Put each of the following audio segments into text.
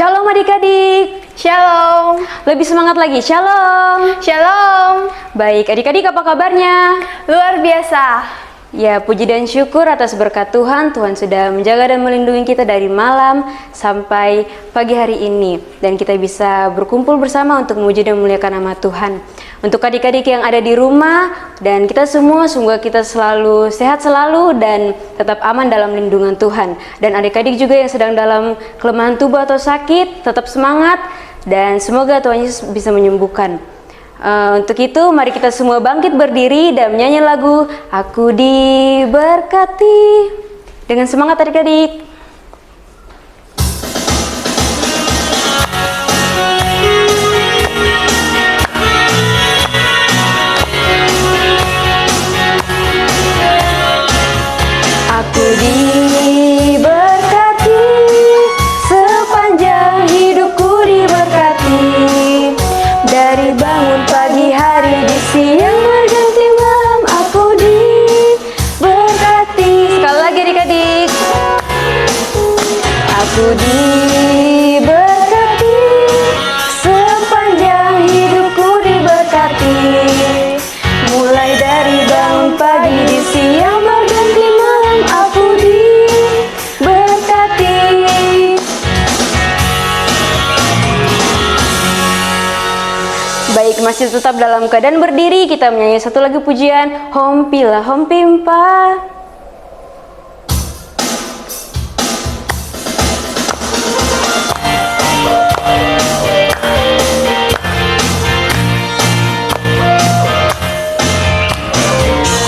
Shalom adik-adik. Shalom. Lebih semangat lagi. Shalom. Shalom. Baik, adik-adik apa kabarnya? Luar biasa. Ya, puji dan syukur atas berkat Tuhan. Tuhan sudah menjaga dan melindungi kita dari malam sampai pagi hari ini. Dan kita bisa berkumpul bersama untuk memuji dan memuliakan nama Tuhan. Untuk adik-adik yang ada di rumah dan kita semua, semoga kita selalu sehat selalu dan tetap aman dalam lindungan Tuhan. Dan adik-adik juga yang sedang dalam kelemahan tubuh atau sakit, tetap semangat dan semoga Tuhan Yesus bisa menyembuhkan. Untuk itu mari kita semua bangkit berdiri dan menyanyi lagu Aku Diberkati dengan semangat adik-adik. Aku diberkati, sepanjang hidupku diberkati. Dari bangun pagi hari, di siang berganti malam, aku diberkati. Sekali lagi adik-adik. Aku diberkati, sepanjang hidupku diberkati. Mulai dari bangun pagi, di siang berganti malam, aku diberkati. Baik, masih tetap dalam keadaan berdiri, kita menyanyi satu lagu pujian, Hompilah Hompimpa.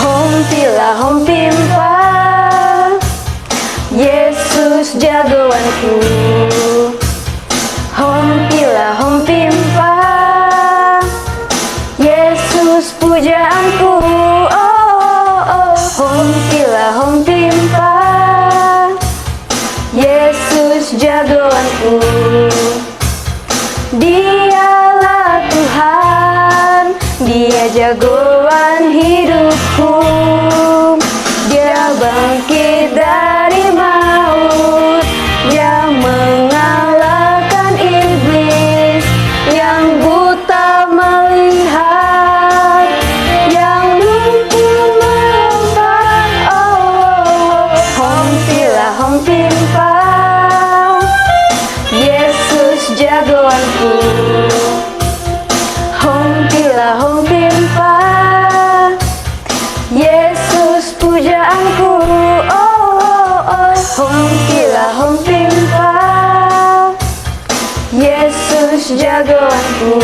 Hompilah Hompimpa, Yesus jagoanku. Hompilah Hompimpa, Yesus pujaanku. Oh, oh, oh. Hompilah Hompimpa, Yesus jagoanku. Dialah Tuhan, Dia jagoan hidupku. Dia bangkit dari maut, Dia mengalahkan iblis. Yang buta melihat, yang lumpuh melompat. Oh, Hompilah Hompimpa, Yesus jagoanku. Hompilah Hompimpa, Yesus pujaanku. Oh, oh, oh. Hompilah Hompimpa, Yesus jagoanku.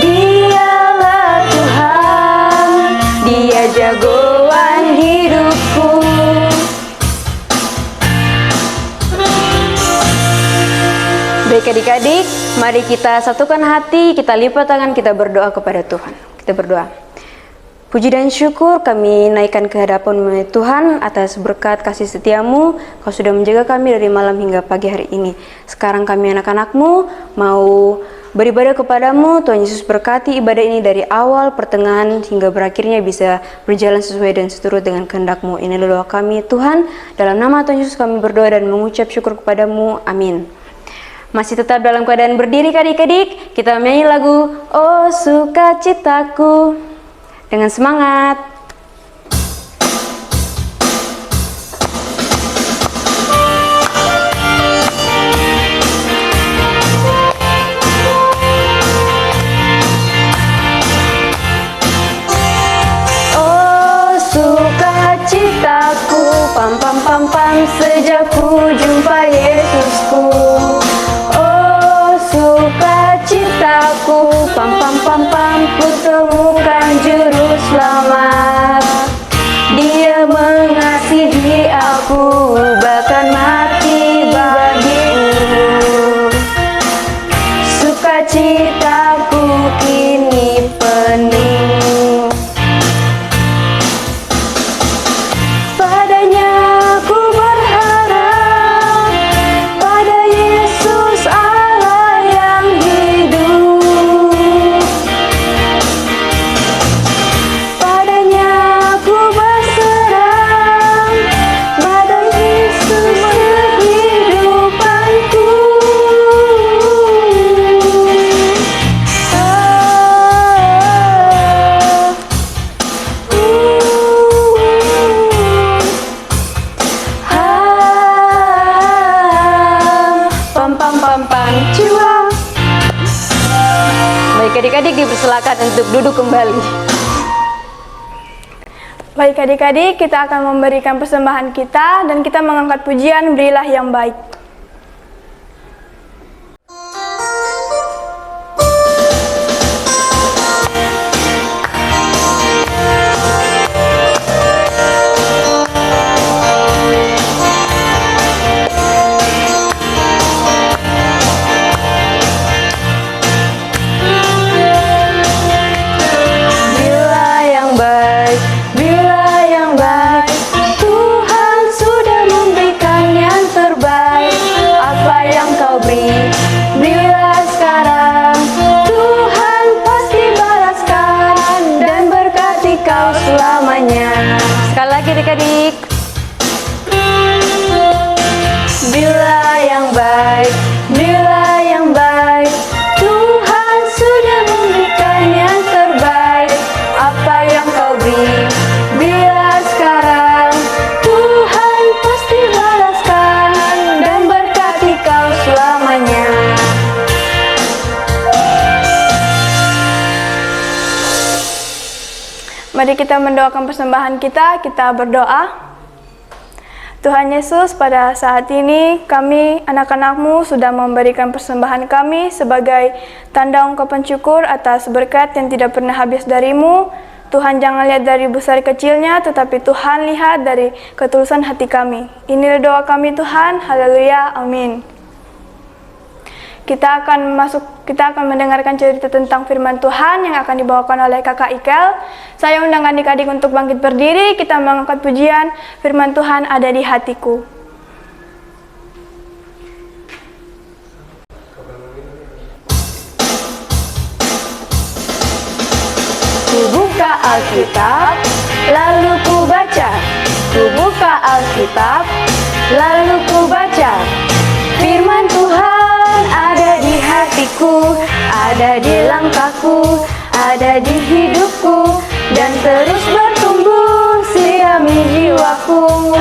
Dialah Tuhan, Dia jagoan hidupku. Baik adik-adik, mari kita satukan hati, kita lipat tangan, kita berdoa kepada Tuhan. Kita berdoa. Puji dan syukur kami naikkan ke hadapan Tuhan atas berkat kasih setiamu. Kau sudah menjaga kami dari malam hingga pagi hari ini. Sekarang kami anak-anakmu mau beribadah kepadamu. Tuhan Yesus berkati ibadah ini dari awal, pertengahan hingga berakhirnya bisa berjalan sesuai dan seturut dengan kehendak-Mu. Inilah doa kami Tuhan. Dalam nama Tuhan Yesus kami berdoa dan mengucap syukur kepadamu. Amin. Masih tetap dalam keadaan berdiri adik-adik, kita menyanyi lagu Oh Sukacitaku dengan semangat. Oh sukacitaku, pam pam pam pam, sejak ku jumpa Yesusku. Oh sukacitaku, pam pam pam pam, ku temukan juru selamat. Dia mengasihi aku, bahkan mati bagiku. Sukacitaku kini penuh. Padanya ku berharap, pada Yesus Allah yang hidup. Padanya ku berserah, pada Yesus kehidupanku. adik-adik dipersilakan untuk duduk kembali. Baik adik-adik, kita akan memberikan persembahan kita dan kita mengangkat pujian Berilah yang Baik. Sekali lagi adik-adik. Berilah yang baik, berilah yang baik. Tuhan sudah memberikan yang terbaik. Apa yang kau beri, berilah sekarang. Tuhan pasti balaskan dan berkati kau selamanya. Mari kita mendoakan persembahan kita berdoa. Tuhan Yesus, pada saat ini kami anak-anak-Mu sudah memberikan persembahan kami sebagai tanda ungkapan syukur atas berkat yang tidak pernah habis dari-Mu. Tuhan jangan lihat dari besar kecilnya, tetapi Tuhan lihat dari ketulusan hati kami. Inilah doa kami Tuhan, haleluya, amin. Kita akan mendengarkan cerita tentang firman Tuhan yang akan dibawakan oleh Kakak Ikel. Saya undang adik-adik untuk bangkit berdiri, kita mengangkat pujian firman Tuhan ada di hatiku. Ku buka Alkitab, lalu ku baca. Ku buka Alkitab, lalu ku baca. Firman Tuhan ada di hatiku, ada di langkahku, ada di hidupku, dan terus bertumbuh sirami jiwaku.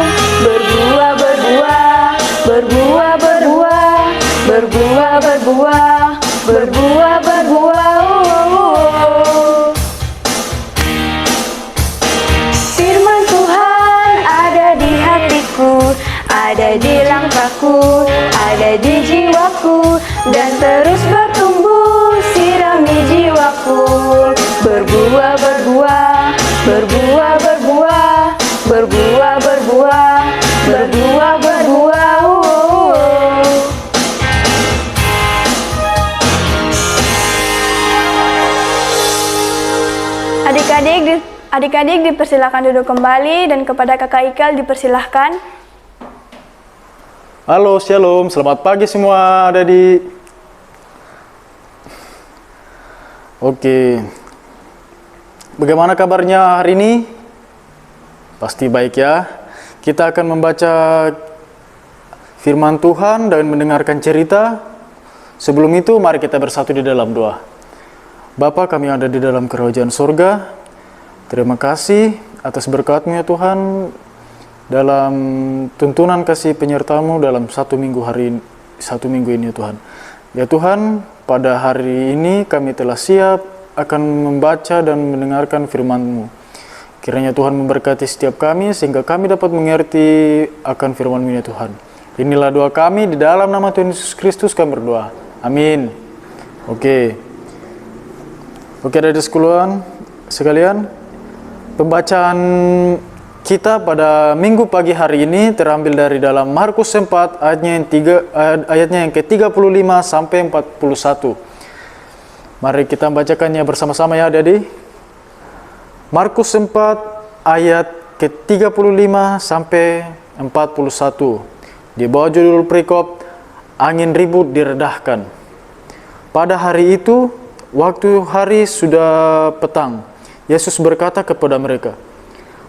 Berbuah, berbuah, berbuah, berbuah, berbuah, berbuah, berbuah, berbuah. Firman Tuhan ada di hatiku, ada di langkahku, ada di jiwaku, dan terus bertumbuh sirami jiwaku. Berbuah, berbuah, berbuah, berbuah, berbuah, berbuah, berbuah, berbuah. Adik-adik dipersilakan duduk kembali, dan kepada Kakak Ikel dipersilahkan. Halo, shalom, selamat pagi semua adik-adik. Oke, bagaimana kabarnya hari ini? Pasti baik ya. Kita akan membaca firman Tuhan dan mendengarkan cerita. Sebelum itu, mari kita bersatu di dalam doa. Bapa kami yang ada di dalam kerajaan surga, terima kasih atas berkat-Mu ya Tuhan, dalam tuntunan kasih penyerta-Mu dalam satu minggu ini ya Tuhan. Ya Tuhan, pada hari ini kami telah siap akan membaca dan mendengarkan firman-Mu. Kiranya Tuhan memberkati setiap kami sehingga kami dapat mengerti akan firman-Mu ya Tuhan. Inilah doa kami, di dalam nama Tuhan Yesus Kristus kami berdoa. Amin. Oke, adik-adik sekalian, pembacaan kita pada minggu pagi hari ini terambil dari dalam Markus 4 ayatnya yang ke-35 sampai 41. Mari kita bacakannya bersama-sama ya adik-adik. Markus 4 ayat ke-35 sampai 41. Di bawah judul perikop angin ribut diredahkan. Pada hari itu, waktu hari sudah petang, Yesus berkata kepada mereka,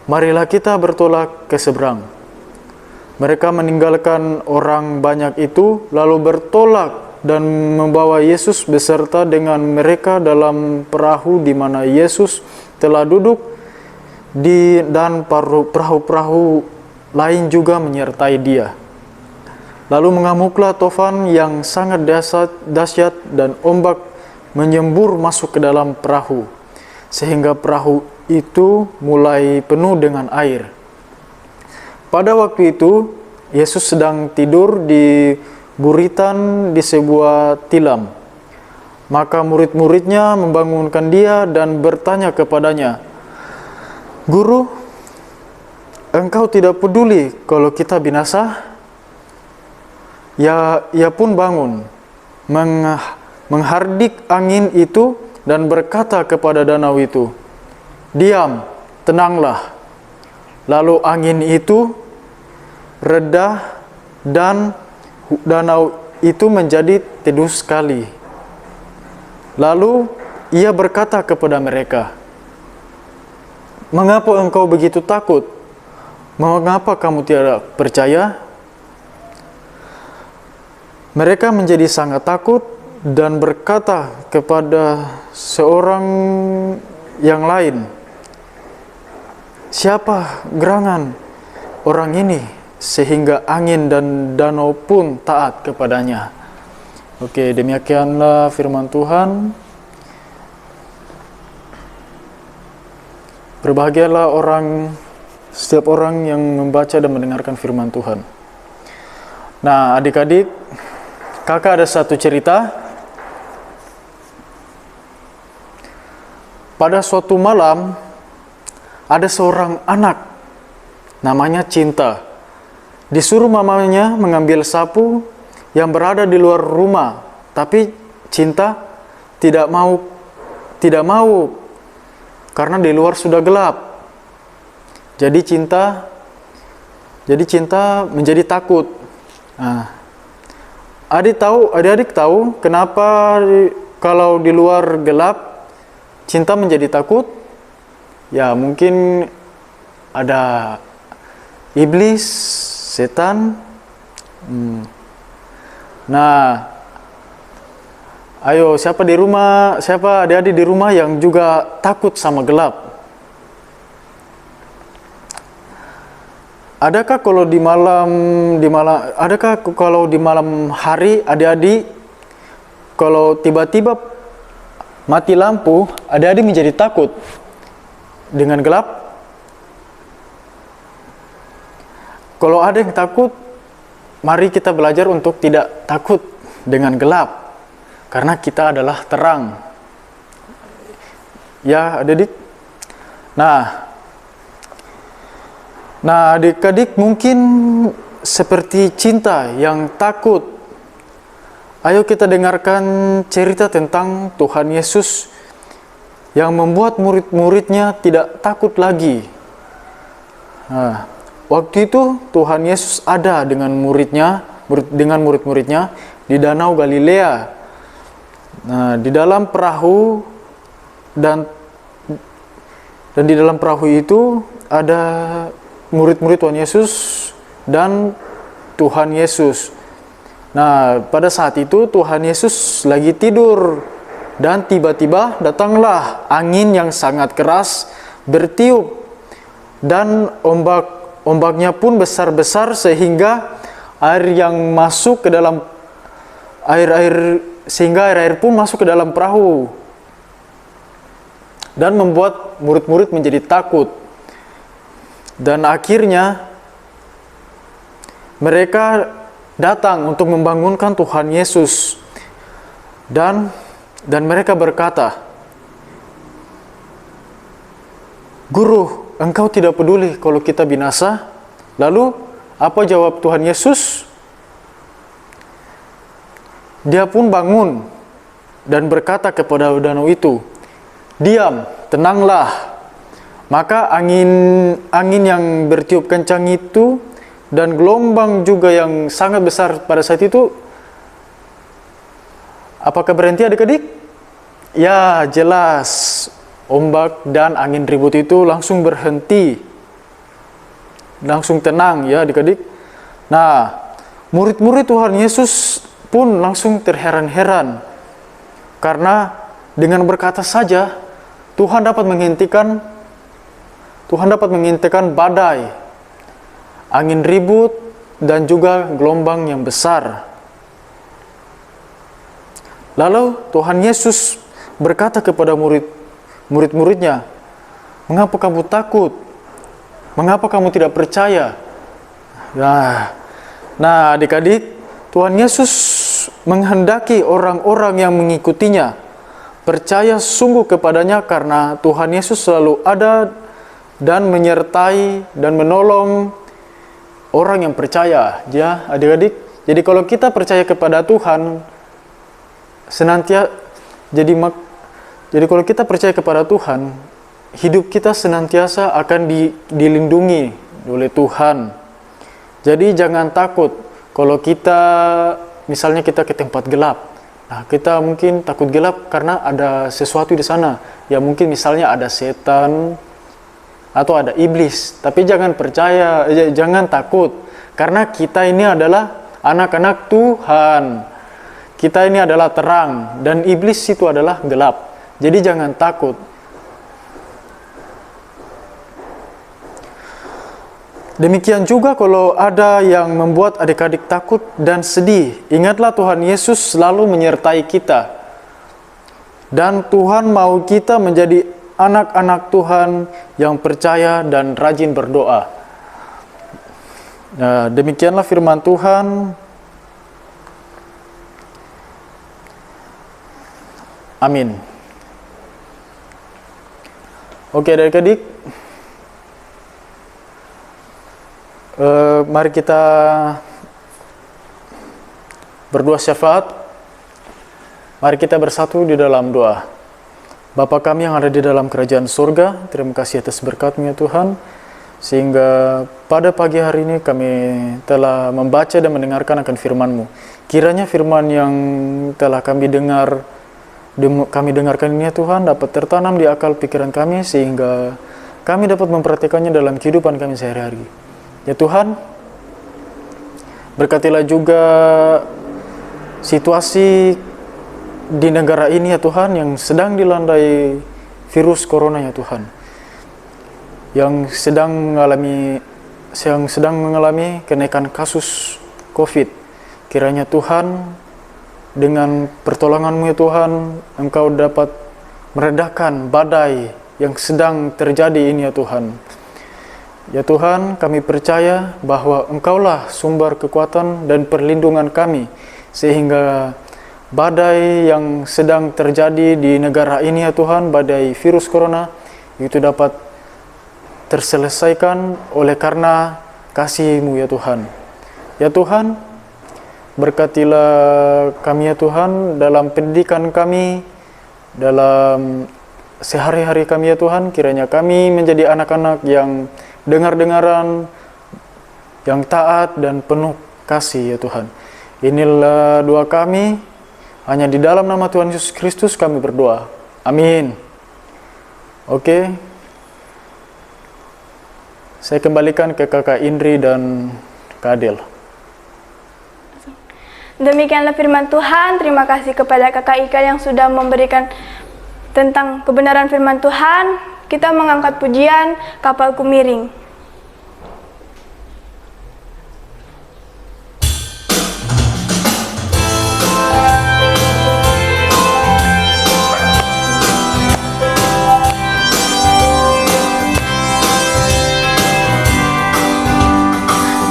"Marilah kita bertolak ke seberang." Mereka meninggalkan orang banyak itu, lalu bertolak dan membawa Yesus beserta dengan mereka dalam perahu di mana Yesus telah duduk, dan perahu-perahu lain juga menyertai dia. Lalu mengamuklah tofan yang sangat dahsyat dan ombak menyembur masuk ke dalam perahu, sehingga perahu itu mulai penuh dengan air. Pada waktu itu, Yesus sedang tidur di buritan di sebuah tilam. Maka murid-muridnya membangunkan dia dan bertanya kepadanya, "Guru, engkau tidak peduli kalau kita binasa?" Ia pun bangun, menghardik angin itu dan berkata kepada danau itu, "Diam, tenanglah." Lalu angin itu reda dan danau itu menjadi teduh sekali. Lalu ia berkata kepada mereka, "Mengapa engkau begitu takut? Mengapa kamu tidak percaya?" Mereka menjadi sangat takut dan berkata kepada seorang yang lain, "Siapa gerangan orang ini sehingga angin dan danau pun taat kepadanya?" Oke, demikianlah firman Tuhan. Berbahagialah setiap orang yang membaca dan mendengarkan firman Tuhan. Nah, adik-adik, kakak ada satu cerita. Pada suatu malam, ada seorang anak, namanya Cinta. Disuruh mamanya mengambil sapu yang berada di luar rumah, tapi Cinta tidak mau karena di luar sudah gelap. Jadi Cinta menjadi takut. Nah, adik-adik tahu kenapa kalau di luar gelap Cinta menjadi takut? Ya, mungkin ada iblis, setan. Nah, ayo siapa adik-adik di rumah yang juga takut sama gelap? Adakah kalau di malam hari adik-adik kalau tiba-tiba mati lampu, adik-adik menjadi takut dengan gelap? Kalau ada yang takut, mari kita belajar untuk tidak takut dengan gelap, karena kita adalah terang. Ya, adik-adik. Nah, adik-adik mungkin seperti Cinta yang takut. Ayo kita dengarkan cerita tentang Tuhan Yesus yang membuat murid-muridnya tidak takut lagi. Nah, waktu itu Tuhan Yesus ada dengan murid-muridnya di Danau Galilea. Nah, di dalam perahu dan di dalam perahu itu ada murid-murid Tuhan Yesus dan Tuhan Yesus. Nah, pada saat itu Tuhan Yesus lagi tidur dan tiba-tiba datanglah angin yang sangat keras bertiup dan ombaknya pun besar-besar sehingga air pun masuk ke dalam perahu dan membuat murid-murid menjadi takut. Dan akhirnya mereka datang untuk membangunkan Tuhan Yesus dan mereka berkata, "Guru, engkau tidak peduli kalau kita binasa?" Lalu apa jawab Tuhan Yesus? Dia pun bangun dan berkata kepada danau itu, "Diam, tenanglah." Maka angin yang bertiup kencang itu dan gelombang juga yang sangat besar pada saat itu, apakah berhenti adik-adik? Ya, jelas. Ombak dan angin ribut itu langsung berhenti. Langsung tenang ya adik-adik. Nah, murid-murid Tuhan Yesus pun langsung terheran-heran. Karena dengan berkata saja, Tuhan dapat menghentikan badai, angin ribut, dan juga gelombang yang besar. Lalu Tuhan Yesus berkata kepada murid-muridnya, "Mengapa kamu takut? Mengapa kamu tidak percaya?" Nah, adik-adik, Tuhan Yesus menghendaki orang-orang yang mengikutinya percaya sungguh kepadanya, karena Tuhan Yesus selalu ada dan menyertai dan menolong orang yang percaya. Ya, adik-adik. Jadi kalau kita percaya kepada Tuhan, jadi kalau kita percaya kepada Tuhan, hidup kita senantiasa akan dilindungi oleh Tuhan. Jadi jangan takut kalau misalnya kita ke tempat gelap. Nah, kita mungkin takut gelap karena ada sesuatu di sana. Ya mungkin misalnya ada setan atau ada iblis. Tapi jangan takut. Karena kita ini adalah anak-anak Tuhan. Kita ini adalah terang dan iblis itu adalah gelap. Jadi jangan takut. Demikian juga kalau ada yang membuat adik-adik takut dan sedih, ingatlah Tuhan Yesus selalu menyertai kita. Dan Tuhan mau kita menjadi anak-anak Tuhan yang percaya dan rajin berdoa. Nah, demikianlah firman Tuhan. Amin. Oke, adik-adik. Mari kita berdoa syafaat. Mari kita bersatu di dalam doa. Bapa kami yang ada di dalam kerajaan surga, terima kasih atas berkat-Mu ya Tuhan, sehingga pada pagi hari ini kami telah membaca dan mendengarkan akan firman-Mu. Kiranya firman yang telah kami dengarkan ini ya Tuhan dapat tertanam di akal pikiran kami, sehingga kami dapat mempraktikkannya dalam kehidupan kami sehari-hari. Ya Tuhan, berkatilah juga situasi di negara ini ya Tuhan yang sedang dilandai virus corona ya Tuhan, yang sedang mengalami kenaikan kasus COVID. Kiranya Tuhan, dengan pertolongan-Mu ya Tuhan, Engkau dapat meredakan badai yang sedang terjadi ini ya Tuhan. Ya Tuhan, kami percaya bahwa Engkaulah sumber kekuatan dan perlindungan kami, sehingga badai yang sedang terjadi di negara ini ya Tuhan, badai virus corona, itu dapat terselesaikan oleh karena kasih-Mu ya Tuhan. Ya Tuhan, berkatilah kami ya Tuhan dalam pendidikan kami, dalam sehari-hari kami ya Tuhan. Kiranya kami menjadi anak-anak yang dengar-dengaran, yang taat dan penuh kasih ya Tuhan. Inilah doa kami, hanya di dalam nama Tuhan Yesus Kristus kami berdoa. Amin. Oke. Saya kembalikan ke Kakak Indri dan Kak Adel. Demikianlah firman Tuhan. Terima kasih kepada Kakak Ika yang sudah memberikan tentang kebenaran firman Tuhan. Kita mengangkat pujian Kapalku Miring.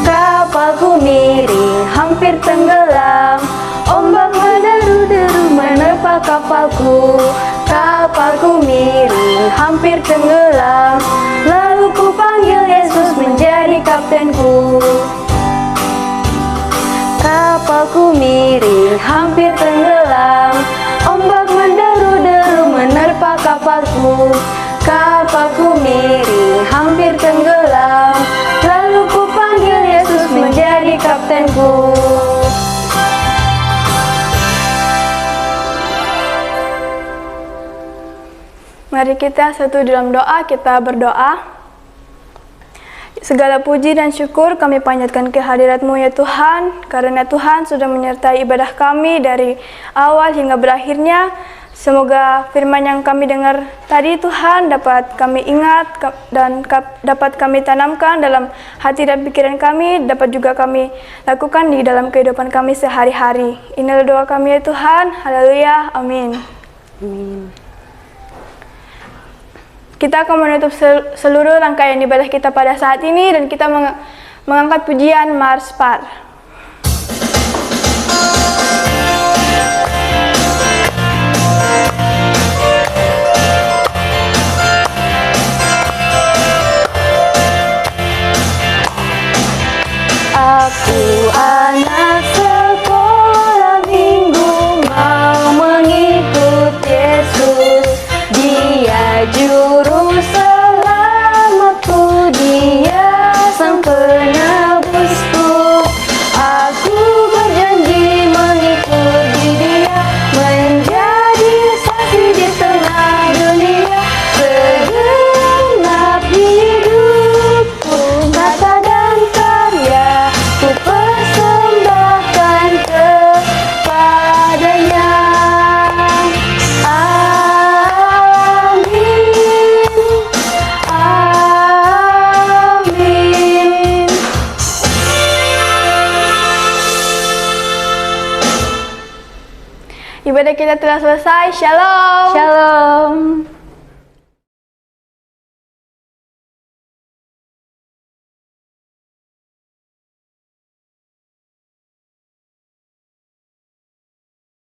Kapalku miring, hampir tenggelam. Ombak menderu-deru menerpa kapalku. Kapalku miring, hampir tenggelam. Lalu ku panggil Yesus menjadi kaptenku. Kapalku miring, hampir tenggelam. Ombak menderu-deru menerpa kapalku. Kapalku miring, hampir tenggelam. Lalu ku panggil Yesus menjadi kaptenku. Mari kita satu dalam doa, kita berdoa. Segala puji dan syukur kami panjatkan kehadirat-Mu ya Tuhan, karena Tuhan sudah menyertai ibadah kami dari awal hingga berakhirnya. Semoga firman yang kami dengar tadi Tuhan dapat kami ingat dan dapat kami tanamkan dalam hati dan pikiran kami, dapat juga kami lakukan di dalam kehidupan kami sehari-hari. Inilah doa kami ya Tuhan, haleluya, amin. Amin. Kita akan menutup seluruh rangkaian ibadah kita pada saat ini dan kita mengangkat pujian Mars Par. Aku anak sekolah minggu mau mengikut Yesus. Dia juru selamatku, dia sang penebusku. Aku berjanji mengikuti dia, menjadi saksi di tengah dunia. Segenap hidupku, kata dan karya ku persembahkan kepadanya. Amin, amin. Ibadah kita telah selesai. Shalom. Shalom.